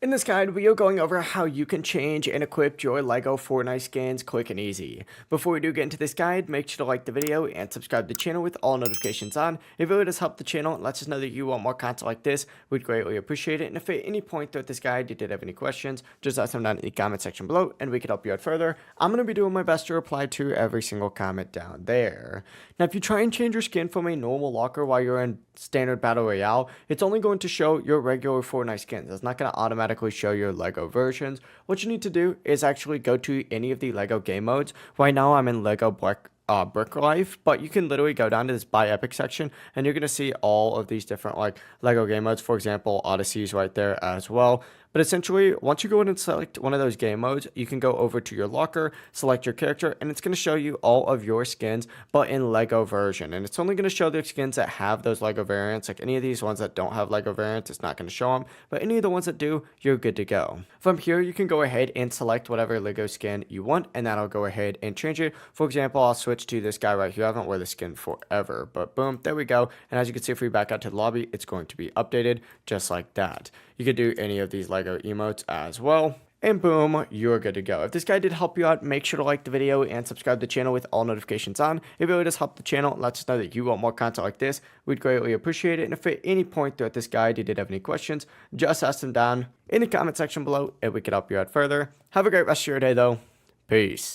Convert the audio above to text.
In this guide, we are going over how you can change and equip your LEGO Fortnite skins quick and easy. Before we do get into this guide, make sure to like the video and subscribe to the channel with all notifications on. It really does help the channel and lets us know that you want more content like this. We'd greatly appreciate it. And if at any point throughout this guide you did have any questions, just ask them down in the comment section below and we can help you out further. I'm going to be doing my best to reply to every single comment down there. Now, if you try and change your skin from a normal locker while you're in standard battle royale, it's only going to show your regular Fortnite skins. It's not going to automatically show your LEGO versions. What you need to do is actually go to any of the LEGO game modes. Right now I'm in LEGO Brick Life, but you can literally go down to this Buy Epic section and you're going to see all of these different like LEGO game modes. For example, Odyssey's right there as well. But essentially, once you go in and select one of those game modes, you can go over to your locker, select your character, and it's going to show you all of your skins, but in LEGO version. And it's only going to show the skins that have those LEGO variants. Like any of these ones that don't have LEGO variants, it's not going to show them. But any of the ones that do, you're good to go. From here, you can go ahead and select whatever LEGO skin you want, and that'll go ahead and change it. For example, I'll switch to this guy right here. I haven't worn the skin forever, but boom, there we go. And as you can see, if we back out to the lobby, it's going to be updated just like that. You could do any of these LEGO emotes as well. And boom, you're good to go. If this guide did help you out, make sure to like the video and subscribe to the channel with all notifications on. It really does help the channel and lets us know that you want more content like this. We'd greatly appreciate it. And if at any point throughout this guide you did have any questions, just ask them down in the comment section below and we can help you out further. Have a great rest of your day though. Peace.